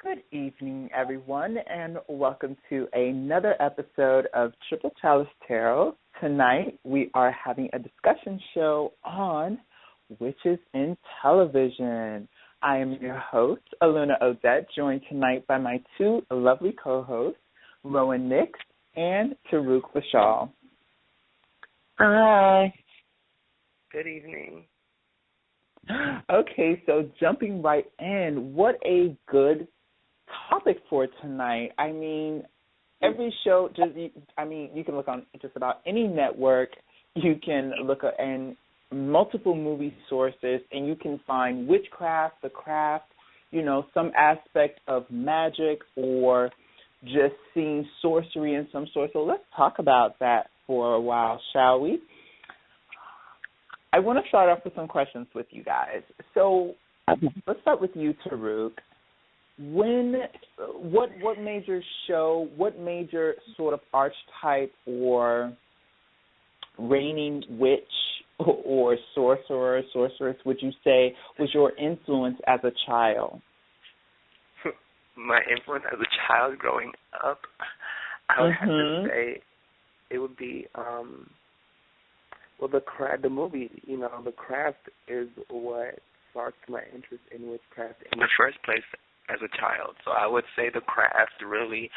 Good evening, everyone, and welcome to another episode of Triple Chalice Tarot. Tonight, we are having a discussion show on witches in television. I am your host, Aluna Odette, joined tonight by my two lovely co-hosts, Rowan Nix and Taruk Bashal. Hi. Good evening. Okay, so jumping right in, what a good topic for tonight. I mean, every show, you can look on just about any network. You can look at and multiple movie sources, and you can find witchcraft, the craft, some aspect of magic or just seeing sorcery in some sort. So let's talk about that for a while, shall we? I want to start off with some questions with you guys. So let's start with you, Taruk. What major show, what major sort of archetype or reigning witch or sorcerer, sorceress would you say was your influence as a child? My influence as a child growing up, I would have to say it would be the movie, The Craft is what sparked my interest in witchcraft in the first place as a child. So I would say The Craft really.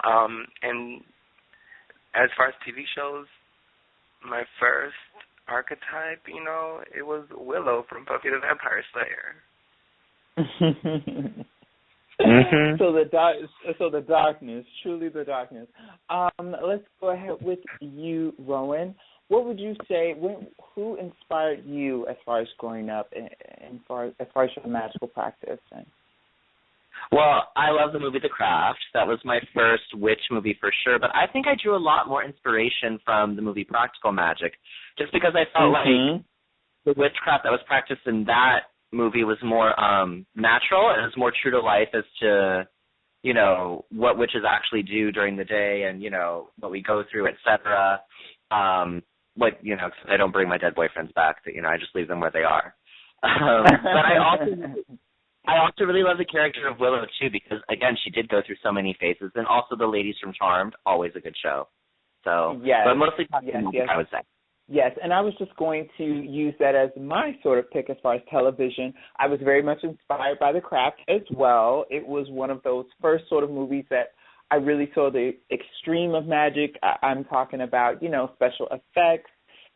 And as far as TV shows, my first archetype, it was Willow from Buffy the Vampire Slayer. So the darkness, truly the darkness. Let's go ahead with you, Rowan. What would you say? Who inspired you as far as growing up, and as far as your magical practice? Well, I love the movie The Craft. That was my first witch movie for sure. But I think I drew a lot more inspiration from the movie Practical Magic, just because I felt like the witchcraft that was practiced in that movie was more natural and it was more true to life as to, what witches actually do during the day and, what we go through, etc. Cause I don't bring my dead boyfriends back. I just leave them where they are. But I also really love the character of Willow too, because again, she did go through so many phases, and also the ladies from Charmed, always a good show. So, yes, but mostly yes. I would say. Yes, and I was just going to use that as my sort of pick as far as television. I was very much inspired by The Craft as well. It was one of those first sort of movies that I really saw the extreme of magic. I'm talking about, special effects.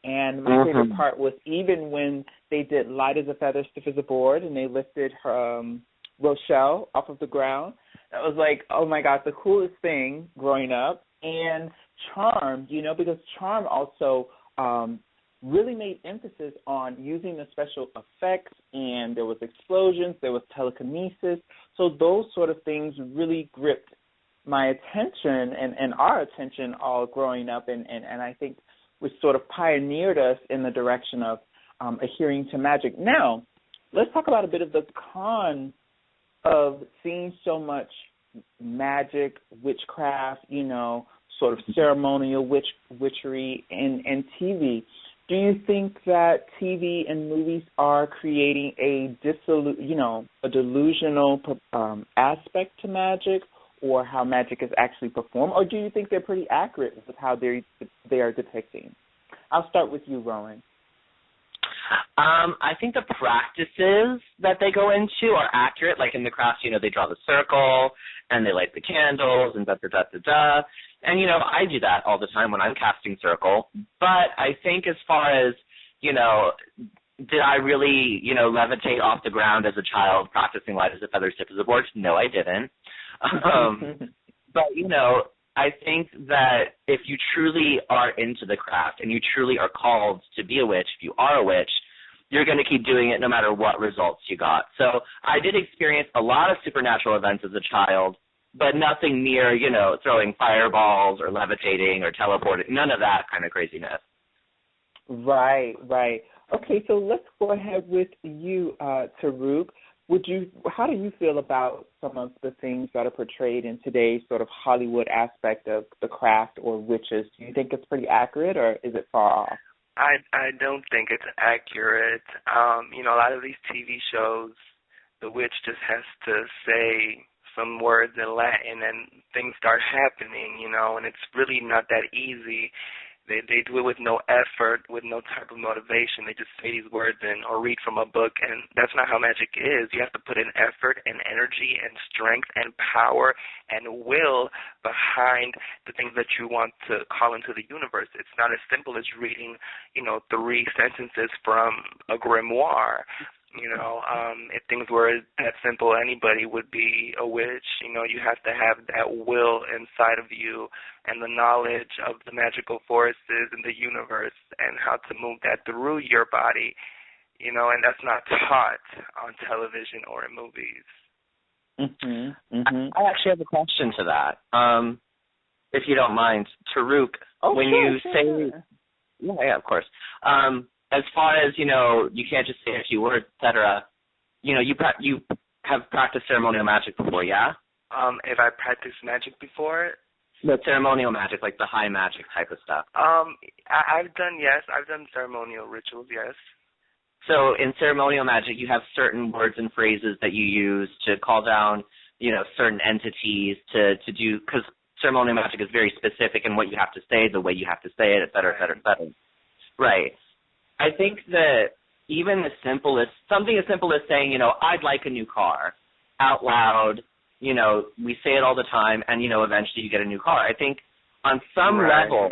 And my favorite part was even when they did Light as a Feather, Stiff as a Board, and they lifted Rochelle off of the ground. That was like, oh, my God, the coolest thing growing up. And Charmed, because Charmed also really made emphasis on using the special effects, and there was explosions, there was telekinesis. So those sort of things really gripped my attention and our attention all growing up, and I think which sort of pioneered us in the direction of adhering to magic. Now, let's talk about a bit of the con of seeing so much magic, witchcraft, sort of ceremonial witchery in TV. Do you think that TV and movies are creating a delusional aspect to magic, or how magic is actually performed, or do you think they're pretty accurate with how they are depicting? I'll start with you, Rowan. I think the practices that they go into are accurate. Like in The Craft, they draw the circle and they light the candles and da-da-da-da-da. And, I do that all the time when I'm casting circle. But I think as far as, did I really, levitate off the ground as a child practicing Light as a Feather, Stiff as a Board? No, I didn't. But, I think that if you truly are into the craft and you truly are called to be a witch, if you are a witch, you're going to keep doing it no matter what results you got. So I did experience a lot of supernatural events as a child, but nothing near, throwing fireballs or levitating or teleporting, none of that kind of craziness. Right. Okay, so let's go ahead with you, Taruk. How do you feel about some of the things that are portrayed in today's sort of Hollywood aspect of the craft or witches? Do you think it's pretty accurate, or is it far off? I don't think it's accurate. A lot of these TV shows, the witch just has to say some words in Latin and things start happening, and it's really not that easy. They do it with no effort, with no type of motivation. They just say these words or read from a book, and that's not how magic is. You have to put in effort and energy and strength and power and will behind the things that you want to call into the universe. It's not as simple as reading, 3 sentences from a grimoire. If things were that simple, anybody would be a witch. You have to have that will inside of you and the knowledge of the magical forces in the universe and how to move that through your body, and that's not taught on television or in movies. I actually have a question to that, if you don't mind. Taruk, when you say... Yeah, of course. As far as, you can't just say a few words, etc., you have practiced ceremonial magic before, yeah? If I practiced magic before? The ceremonial magic, like the high magic type of stuff. I've done ceremonial rituals, yes. So in ceremonial magic, you have certain words and phrases that you use to call down, certain entities to do, because ceremonial magic is very specific in what you have to say, the way you have to say it, et cetera, et cetera, et cetera. Right. I think that even something as simple as saying, I'd like a new car out loud, we say it all the time, and, eventually you get a new car. I think on some level,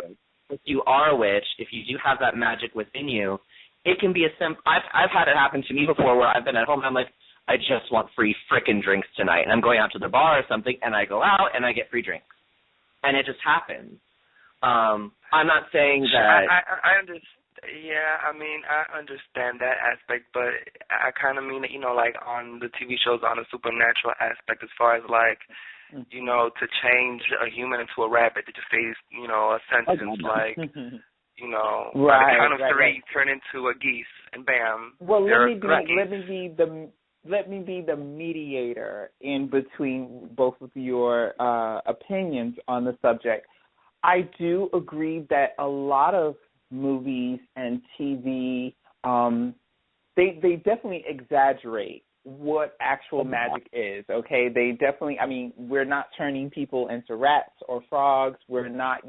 if you are a witch, if you do have that magic within you, it can be a simple... I've had it happen to me before where I've been at home and I'm like, I just want free frickin' drinks tonight. And I'm going out to the bar or something, and I go out and I get free drinks. And it just happens. I'm not saying that... I understand. Yeah, I understand that aspect, but I kind of mean it, like on the TV shows on a supernatural aspect as far as like, to change a human into a rabbit, to just say, a sentence like, by the count of 3, turn into a geese, and bam. Well, let me be the mediator in between both of your opinions on the subject. I do agree that a lot of movies and TV, they definitely exaggerate what actual magic is, okay? They definitely, we're not turning people into rats or frogs. We're not,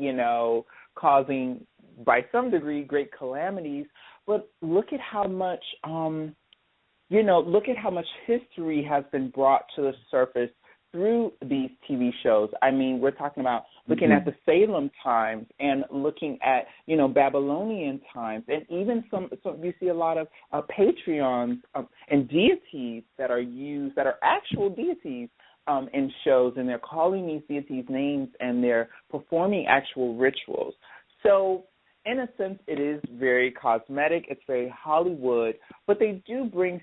causing, by some degree, great calamities. But look at how much, look at how much history has been brought to the surface through these TV shows. We're talking about looking at the Salem times and looking at, Babylonian times, and even some you see a lot of patrons and deities that are used, that are actual deities in shows, and they're calling these deities names and they're performing actual rituals. So in a sense, it is very cosmetic, it's very Hollywood, but they do bring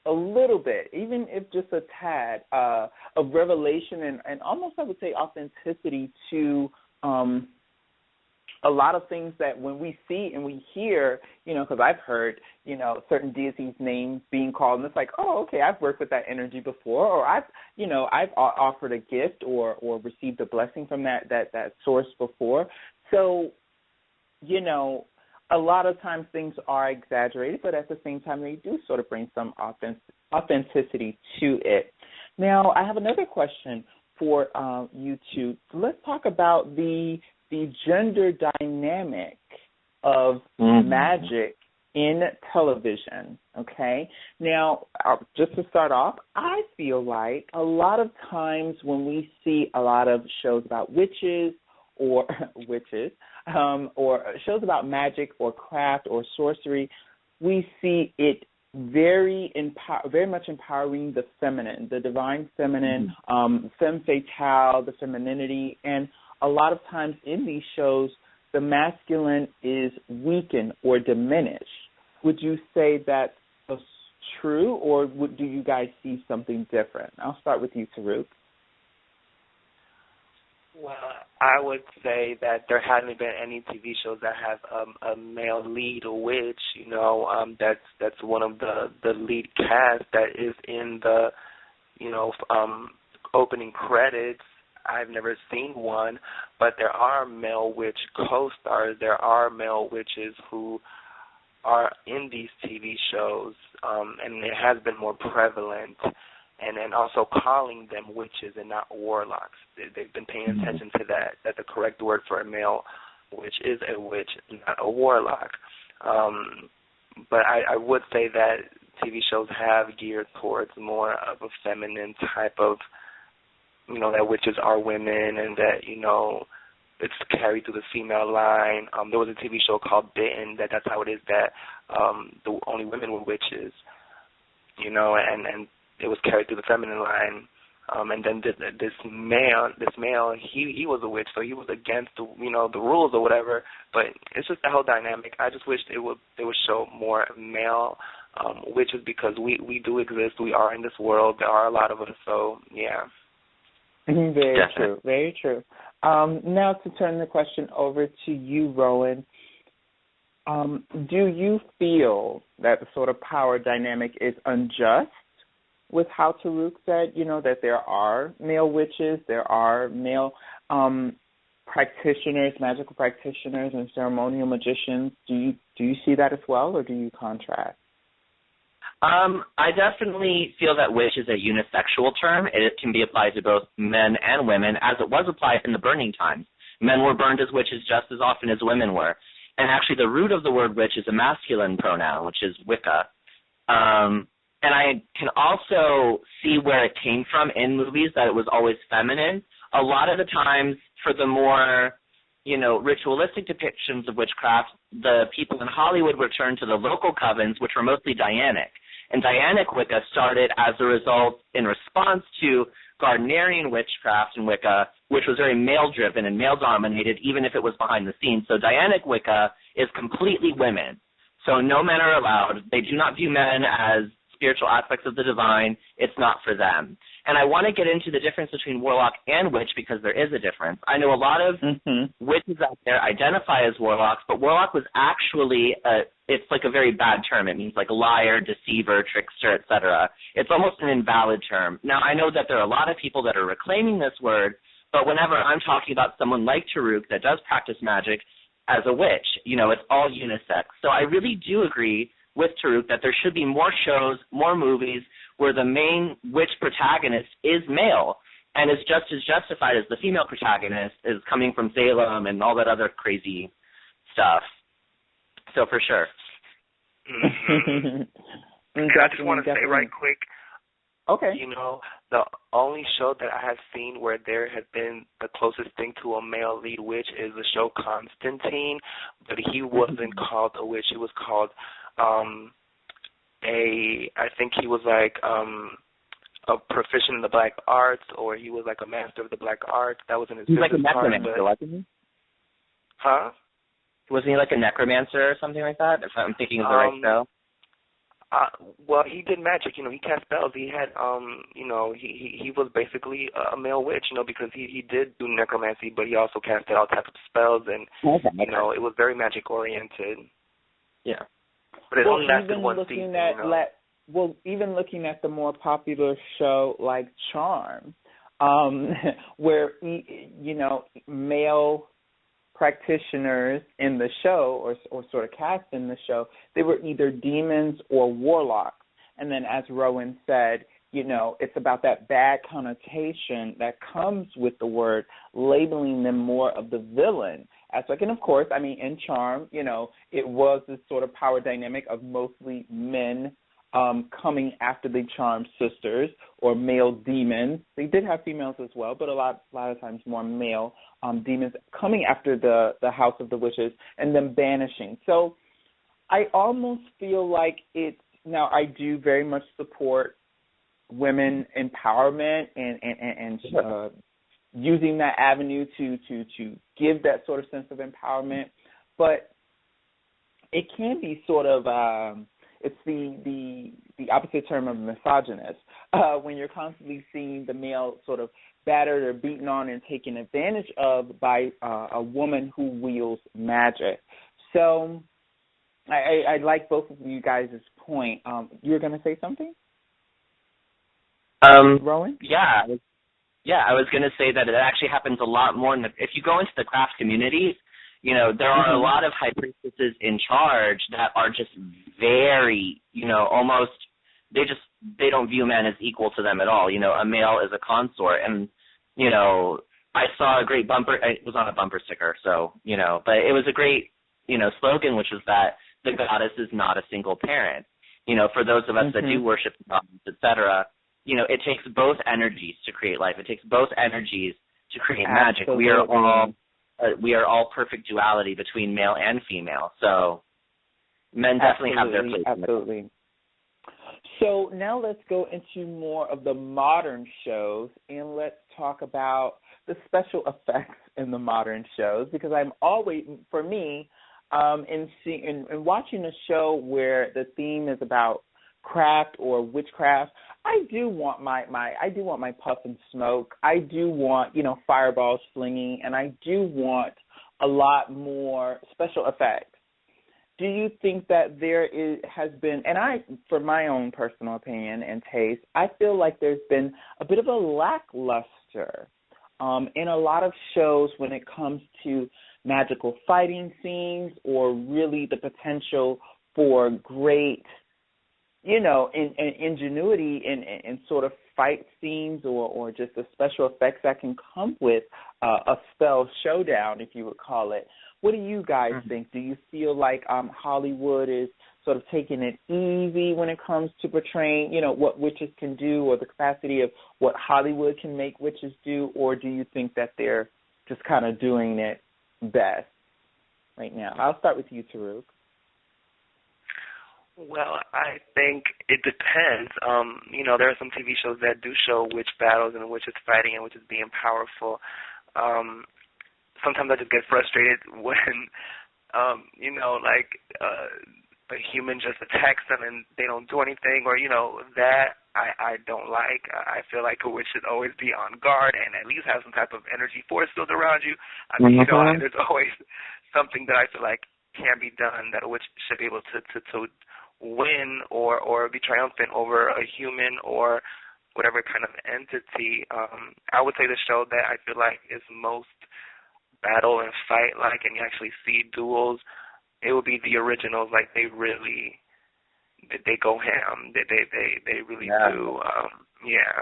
a little bit, even if just a tad, of revelation and almost, I would say, authenticity to a lot of things that when we see and we hear, because I've heard, certain deities' names being called, and it's like, oh, okay, I've worked with that energy before, or I've offered a gift or received a blessing from that source before. So, a lot of times things are exaggerated, but at the same time they do sort of bring some authenticity to it. Now, I have another question for you two. Let's talk about the gender dynamic of magic in television, okay? Now, just to start off, I feel like a lot of times when we see a lot of shows about witches or shows about magic or craft or sorcery, we see it very much empowering the feminine, the divine feminine, femme fatale, the femininity, and a lot of times in these shows, the masculine is weakened or diminished. Would you say that's true, or do you guys see something different? I'll start with you, Taruk. Well, I would say that there hasn't been any TV shows that have a male lead witch. That's one of the lead cast that is in the opening credits. I've never seen one, but there are male witch co-stars. There are male witches who are in these TV shows, and it has been more prevalent. and then also calling them witches and not warlocks. They've been paying attention to that the correct word for a male witch is a witch, not a warlock. But I would say that TV shows have geared towards more of a feminine type of, that witches are women and that, it's carried through the female line. There was a TV show called Bitten that's how it is that the only women were witches, and it was carried through the feminine line. And then this male, he was a witch, so he was against the rules or whatever. But it's just the whole dynamic. I just wish they would show more male witches because we do exist. We are in this world. There are a lot of us. So yeah. Very true. Very true. Now to turn the question over to you, Rowan. Do you feel that the sort of power dynamic is unjust with how Tariq said, that there are male witches, there are male practitioners, magical practitioners and ceremonial magicians? Do you see that as well, or do you contrast? I definitely feel that witch is a unisexual term. It can be applied to both men and women, as it was applied in the burning times. Men were burned as witches just as often as women were. And actually the root of the word witch is a masculine pronoun, which is Wicca. And I can also see where it came from in movies, that it was always feminine. A lot of the times for the more, ritualistic depictions of witchcraft, the people in Hollywood would turn to the local covens, which were mostly Dianic. And Dianic Wicca started as a result in response to Gardnerian witchcraft and Wicca, which was very male-driven and male-dominated, even if it was behind the scenes. So Dianic Wicca is completely women. So no men are allowed. They do not view men as spiritual aspects of the divine. It's not for them. And I want to get into the difference between warlock and witch because there is a difference. I know a lot of witches out there identify as warlocks, but warlock was actually, it's like a very bad term. It means like liar, deceiver, trickster, etc. It's almost an invalid term. Now, I know that there are a lot of people that are reclaiming this word, but whenever I'm talking about someone like Tariq that does practice magic as a witch, it's all unisex. So I really do agree with Tariq that there should be more shows, more movies where the main witch protagonist is male and is just as justified as the female protagonist is coming from Salem and all that other crazy stuff. So for sure. I just want to say right quick, okay. The only show that I have seen where there has been the closest thing to a male lead witch is the show Constantine, but he wasn't called a witch. He was called I think he was like a proficient in the black arts, or he was like a master of the black arts. That was in his business like a card. necromancer, wasn't he? Huh? Wasn't he like a necromancer or something like that? If I'm thinking of the right show. Well, he did magic. He cast spells. He had, he was basically a male witch, because he did do necromancy, but he also casted all types of spells, and it was very magic oriented. Yeah. But it only lasted one season. Even looking at the more popular show like Charmed, where male practitioners in the show or sort of cast in the show, they were either demons or warlocks. And then as Rowan said, it's about that bad connotation that comes with the word, labeling them more of the villain aspect. And of course, in Charm, it was this sort of power dynamic of mostly men coming after the Charmed sisters or male demons. They did have females as well, but a lot of times more male demons coming after the House of the Witches and then banishing. So I almost feel like now I do very much support women empowerment and using that avenue to give that sort of sense of empowerment, but it can be sort of it's the opposite term of misogynist when you're constantly seeing the male sort of battered or beaten on and taken advantage of by a woman who wields magic. So I like both of you guys' point. You were going to say something? Rowan? Yeah, I was going to say that it actually happens a lot more if you go into the craft communities, there are a lot of high priestesses in charge that are just very, almost, they just they don't view men as equal to them at all. You know, a male is a consort, and, you know, I saw a great bumper, it was on a bumper sticker, so, you know, but it was a great, you know, slogan, which was that the goddess is not a single parent. You know, for those of us that do worship the goddess, et cetera, you know, it takes both energies to create life. It takes both energies to create magic. We are all perfect duality between male and female. So men definitely have their place. Absolutely. So now let's go into more of the modern shows, and let's talk about the special effects in the modern shows, because I'm always, for me, in watching a show where the theme is about craft or witchcraft, I do want my puff and smoke. I do want, you know, fireballs flinging, and I do want a lot more special effects. Do you think that has been, and for my own personal opinion and taste, I feel like there's been a bit of a lackluster in a lot of shows when it comes to magical fighting scenes, or really the potential for great, you know, in ingenuity in sort of fight scenes, or just the special effects that can come with a spell showdown, if you would call it. What do you guys think? Do you feel like Hollywood is sort of taking it easy when it comes to portraying, you know, what witches can do, or the capacity of what Hollywood can make witches do, or do you think that they're just kind of doing it best right now? I'll start with you, Taruk. Well, I think it depends. You know, there are some TV shows that do show witch battles and witches fighting and witches being powerful. Sometimes I just get frustrated when, you know, like a human just attacks them and they don't do anything, or, you know, that I don't like. I feel like a witch should always be on guard and at least have some type of energy force field around you. I mean, you know, there's always something that I feel like can be done that a witch should be able to win or be triumphant over a human or whatever kind of entity. I would say the show that I feel like is most battle and fight like, and you actually see duels, it would be the originals. Like, they go ham. They really do. Yeah.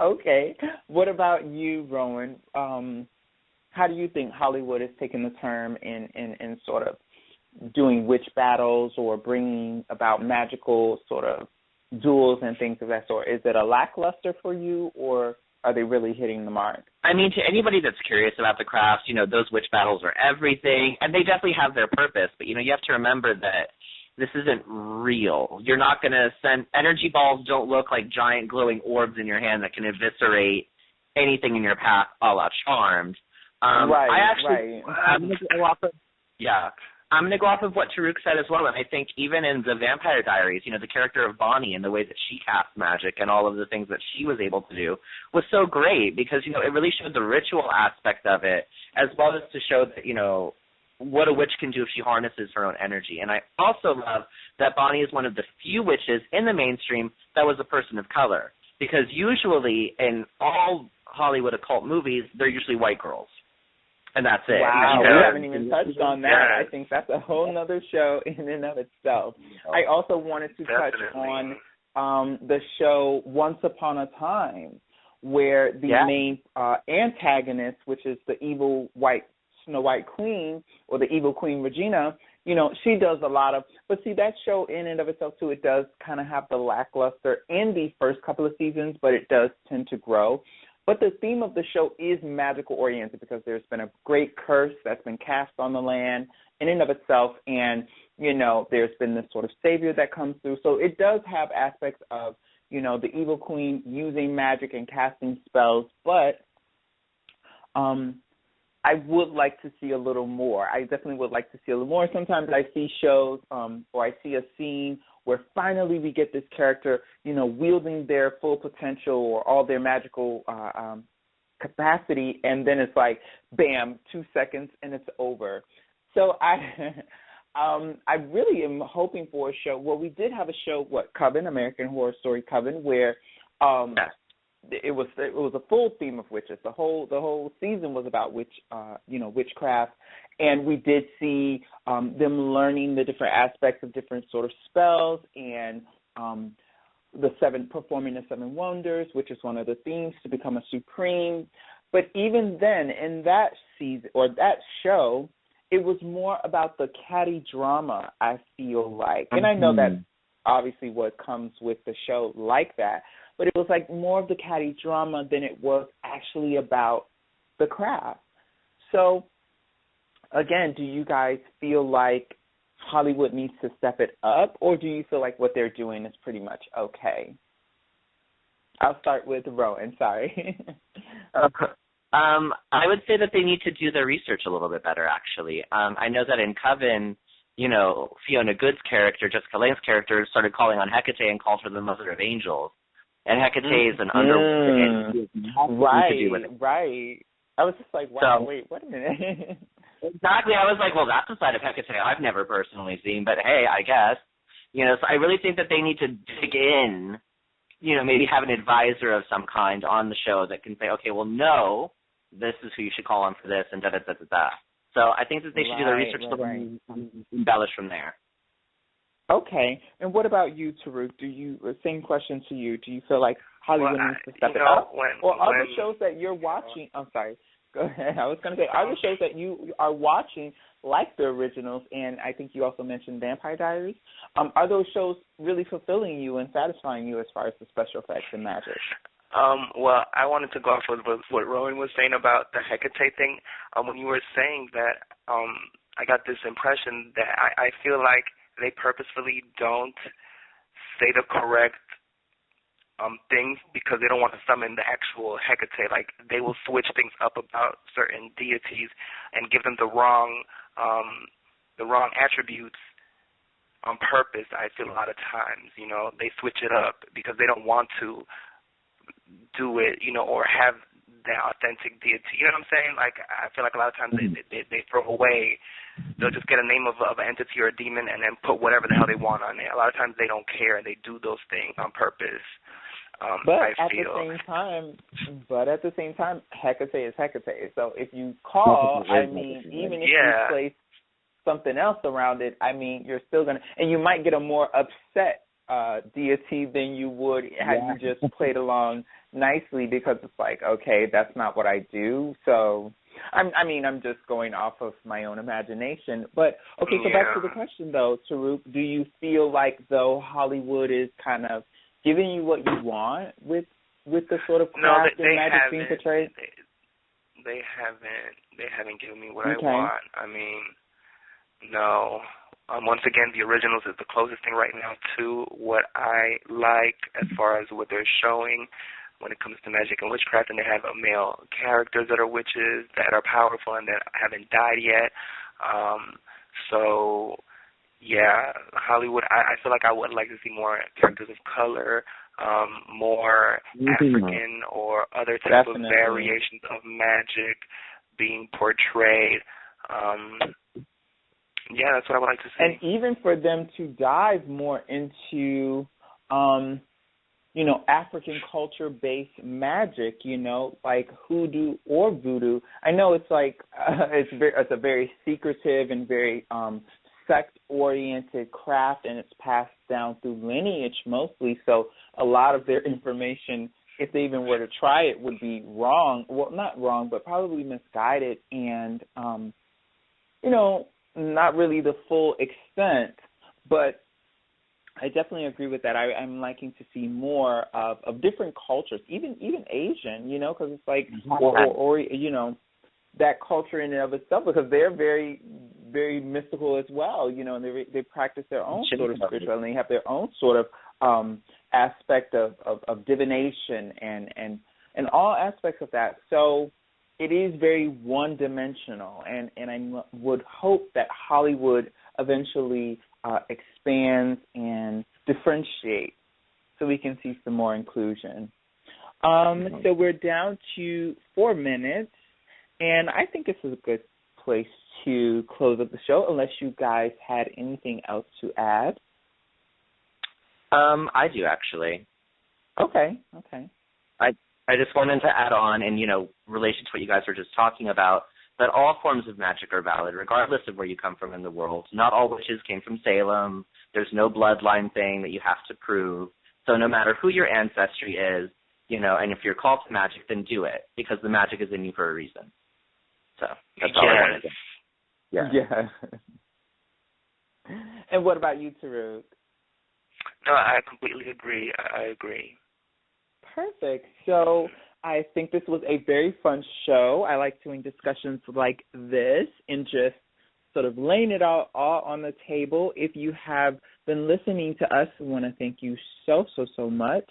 Okay. What about you, Rowan? How do you think Hollywood is taking the term in sort of doing witch battles or bringing about magical sort of duels and things of that sort? Is it a lackluster for you, or are they really hitting the mark? I mean, to anybody that's curious about the craft, you know, those witch battles are everything, and they definitely have their purpose. But, you know, you have to remember that this isn't real. You're not going to send – energy balls don't look like giant glowing orbs in your hand that can eviscerate anything in your path, a la Charmed. I'm going to go off of I'm going to go off of what Taruk said as well, and I think even in the Vampire Diaries, you know, the character of Bonnie and the way that she casts magic and all of the things that she was able to do was so great because, you know, it really showed the ritual aspect of it, as well as to show that, you know, what a witch can do if she harnesses her own energy. And I also love that Bonnie is one of the few witches in the mainstream that was a person of color, because usually in all Hollywood occult movies, they're usually white girls. And that's it. Wow, we haven't even touched on that. Yeah. I think that's a whole other show in and of itself. I also wanted to touch on the show Once Upon a Time, where the main antagonist, which is the evil Snow White Queen, or the evil Queen Regina, you know, she does a lot of, but see, that show in and of itself too, it does kind of have the lackluster in the first couple of seasons, but it does tend to grow. But the theme of the show is magical-oriented, because there's been a great curse that's been cast on the land in and of itself, and, you know, there's been this sort of savior that comes through. So it does have aspects of, you know, the evil queen using magic and casting spells, but I would like to see a little more. I definitely would like to see a little more. Sometimes I see shows or I see a scene where finally we get this character, you know, wielding their full potential or all their magical capacity, and then it's like, bam, 2 seconds and it's over. So I really am hoping for a show. Well, we did have a show, Coven, American Horror Story Coven, where it was a full theme of witches. The whole season was about witchcraft, and we did see them learning the different aspects of different sort of spells and performing the 7 wonders, which is one of the themes, to become a supreme. But even then, in that season or that show, it was more about the catty drama, I feel like. And I know that's obviously what comes with the show like that, but it was like more of the catty drama than it was actually about the craft. So, again, do you guys feel like Hollywood needs to step it up, or do you feel like what they're doing is pretty much okay? I'll start with Rowan, sorry. I would say that they need to do their research a little bit better, actually. I know that in Coven, you know, Fiona Good's character, Jessica Lange's character, started calling on Hecate and called her the Mother of Angels. And Hecate is an underworld. Right. I was just like, wow, so, wait, wait a minute. Exactly. I was like, well, that's a side of Hecate I've never personally seen, but hey, I guess. You know, so I really think that they need to dig in, you know, maybe have an advisor of some kind on the show that can say, okay, well, no, this is who you should call on for this, and da-da-da-da-da. So I think that they should do their research and embellish from there. Okay. And what about you, Taruk? Same question to you. Do you feel like Hollywood needs to step it up? Or other shows that you're watching, I'm sorry, go ahead. I was going to say, other shows that you are watching, like the originals, and I think you also mentioned Vampire Diaries, are those shows really fulfilling you and satisfying you as far as the special effects and magic? Well, I wanted to go off with what Rowan was saying about the Hecate thing. When you were saying that, I got this impression that I feel like they purposefully don't say the correct things because they don't want to summon the actual Hecate. Like, they will switch things up about certain deities and give them the wrong attributes on purpose. I feel a lot of times, you know, they switch it up because they don't want to do it, you know, or have the authentic deity. You know what I'm saying? Like, I feel like a lot of times they throw away. They'll just get a name of an entity or a demon and then put whatever the hell they want on it. A lot of times they don't care and they do those things on purpose. But at the same time, Hecate is Hecate. So if you call, I mean, even if you place something else around it, I mean, you're still going to, and you might get a more upset deity than you would had you just played along nicely, because it's like, okay, that's not what I do. So, I'm just going off of my own imagination. But, okay, so back to the question, though, Taruk, do you feel like, though, Hollywood is kind of giving you what you want with the sort of craft and magic being portrayed? They haven't given me what I want. I mean, no. Once again, the originals is the closest thing right now to what I like as far as what they're showing when it comes to magic and witchcraft, and they have male characters that are witches that are powerful and that haven't died yet. So, yeah, Hollywood, I feel like I would like to see more characters of color, more African or other type of variations of magic being portrayed. Yeah, that's what I would like to see. And even for them to dive more into, you know, African culture-based magic, you know, like hoodoo or voodoo. I know it's like it's a very secretive and very sect-oriented craft, and it's passed down through lineage mostly. So a lot of their information, if they even were to try it, would be wrong. Well, not wrong, but probably misguided and, you know, not really the full extent. But I definitely agree with that. I'm liking to see more of different cultures, even Asian, you know, because it's like, or you know, that culture in and of itself, because they're very, very mystical as well, you know, and they practice their own sort of spirituality, and they have their own sort of aspect of divination and all aspects of that. So it is very one-dimensional, and I would hope that Hollywood eventually expands and differentiates so we can see some more inclusion. So we're down to 4 minutes, and I think this is a good place to close up the show, unless you guys had anything else to add. I do, actually. Okay. I just wanted to add on, in, you know, relation to what you guys were just talking about, that all forms of magic are valid, regardless of where you come from in the world. Not all witches came from Salem. There's no bloodline thing that you have to prove. So no matter who your ancestry is, you know, and if you're called to magic, then do it, because the magic is in you for a reason. So that's all I wanted to say. Yeah. And what about you, Taruk? No, I completely agree. I agree. Perfect. So I think this was a very fun show. I like doing discussions like this and just sort of laying it all on the table. If you have been listening to us, we want to thank you so much.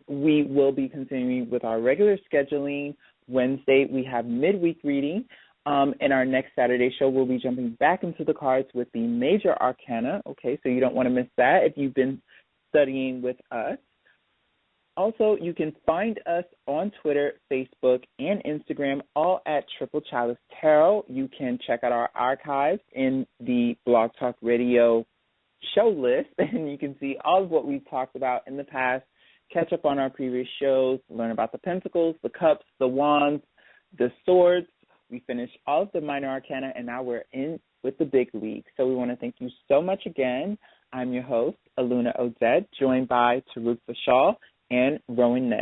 We will be continuing with our regular scheduling. Wednesday, we have midweek reading. And our next Saturday show, we'll be jumping back into the cards with the major arcana. Okay, so you don't want to miss that if you've been studying with us. Also, you can find us on Twitter, Facebook, and Instagram, all at Triple Chalice Tarot. You can check out our archives in the Blog Talk Radio show list, and you can see all of what we've talked about in the past, catch up on our previous shows, learn about the pentacles, the cups, the wands, the swords. We finished all of the minor arcana, and now we're in with the big league. So we want to thank you so much again. I'm your host, Aluna Odette, joined by Taruk Vashal and Rowan Nett.